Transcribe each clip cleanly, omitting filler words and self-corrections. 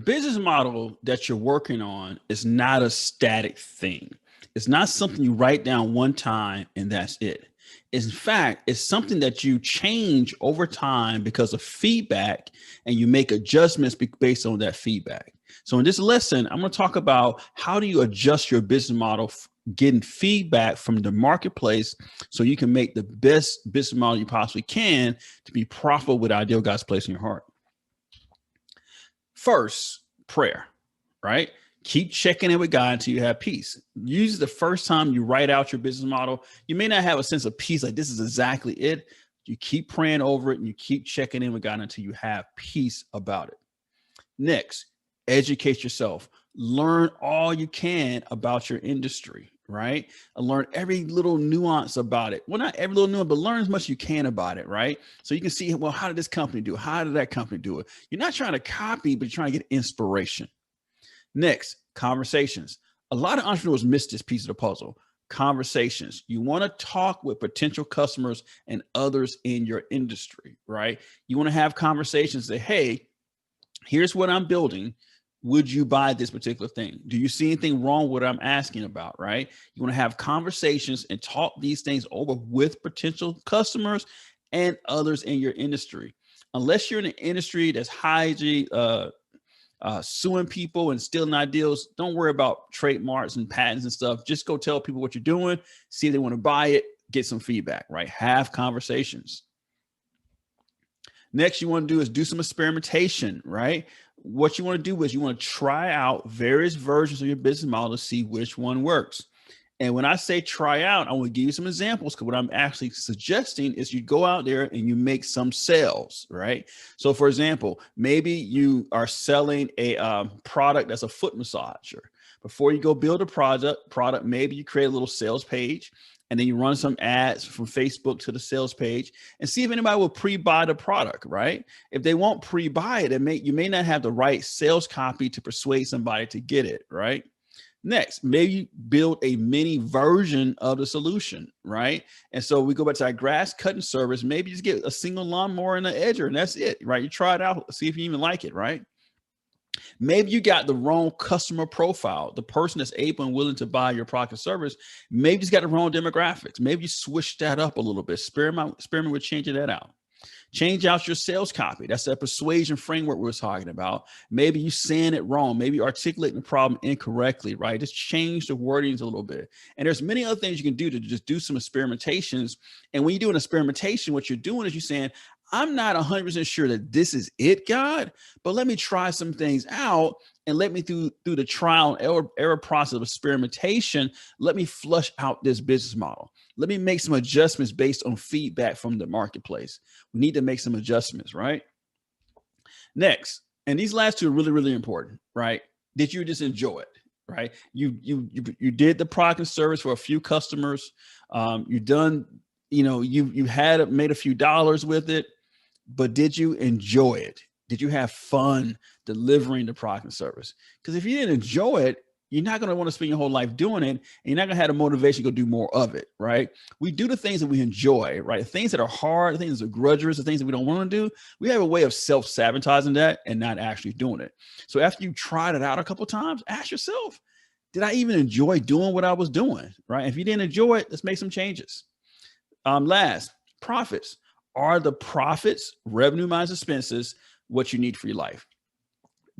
business model that you're working on is not a static thing. It's not something you write down one time and that's it. In fact, it's something that you change over time because of feedback, and you make adjustments based on that feedback. So in this lesson, I'm going to talk about how do you adjust your business model, getting feedback from the marketplace so you can make the best business model you possibly can to be profitable with the ideal God's placed in your heart. First, prayer, right? Keep checking in with God until you have peace. Usually the first time you write out your business model, you may not have a sense of peace, like this is exactly it. You keep praying over it and you keep checking in with God until you have peace about it. Next, educate yourself. Learn all you can about your industry, right? And learn every little nuance about it. Well, not every little nuance, but learn as much as you can about it, right? So you can see, well, how did this company do it? How did that company do it? You're not trying to copy, but you're trying to get inspiration. Next, conversations. A lot of entrepreneurs miss this piece of the puzzle. Conversations. You want to talk with potential customers and others in your industry, right? You want to have conversations, say, hey, here's what I'm building. Would you buy this particular thing? Do you see anything wrong with what I'm asking about, right? You want to have conversations and talk these things over with potential customers and others in your industry. Unless you're in an industry that's highly suing people and stealing ideas, don't worry about trademarks and patents and stuff. Just go tell people what you're doing, see if they want to buy it, get some feedback, right? Have conversations. Next, you want to do is do some experimentation, right? What you want to do is you want to try out various versions of your business model to see which one works. And when I say try out, I want to give you some examples, because what I'm actually suggesting is you go out there and you make some sales, right? So for example, maybe you are selling a product that's a foot massager. Before you go build a product, maybe you create a little sales page, and then you run some ads from Facebook to the sales page and see if anybody will pre-buy the product, right? If they won't pre-buy it, you may not have the right sales copy to persuade somebody to get it, right? Next, maybe build a mini version of the solution, right? And so we go back to our grass cutting service. Maybe just get a single lawnmower and an edger, and that's it, right? You try it out, see if you even like it, right? Maybe you got the wrong customer profile, the person that's able and willing to buy your product or service. Maybe you just got the wrong demographics. Maybe you switch that up a little bit. Experiment with changing that out. Change out your sales copy. That's that persuasion framework we were talking about. Maybe you saying it wrong. Maybe you articulating the problem incorrectly, right? Just change the wordings a little bit. And there's many other things you can do to just do some experimentations. And when you do an experimentation, what you're doing is you're saying, I'm not 100% sure that this is it, God, but let me try some things out, and let me through the trial and error process of experimentation, let me flush out this business model. Let me make some adjustments based on feedback from the marketplace. We need to make some adjustments, right? Next, and these last two are really, really important, right? Did you just enjoy it, right? You did the product and service for a few customers. You done, you had made a few dollars with it, but did you enjoy it? Did you have fun delivering the product and service? Because if you didn't enjoy it, you're not going to want to spend your whole life doing it, and you're not going to have the motivation to go do more of it, right? We do the things that we enjoy, right? Things that are hard, things that are grudges, the things that we don't want to do. We have a way of self-sabotaging that and not actually doing it. So after you tried it out a couple of times, ask yourself, did I even enjoy doing what I was doing, right? If you didn't enjoy it, let's make some changes. Last, profits. Are the profits, revenue minus expenses, what you need for your life?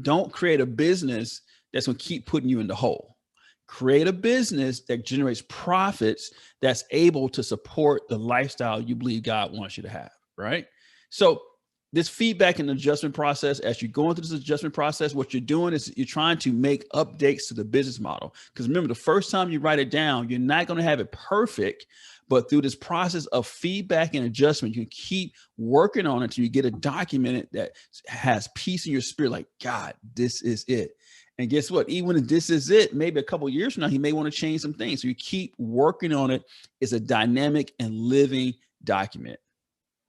Don't create a business that's going to keep putting you in the hole. Create a business that generates profits that's able to support the lifestyle you believe God wants you to have, right? So this feedback and adjustment process, as you're going through this adjustment process, what you're doing is you're trying to make updates to the business model. Because remember, the first time you write it down, you're not going to have it perfect. But through this process of feedback and adjustment, you can keep working on it until you get a document that has peace in your spirit, like, God, this is it. And guess what? Even if this is it, maybe a couple of years from now, he may want to change some things. So you keep working on it. It's a dynamic and living document.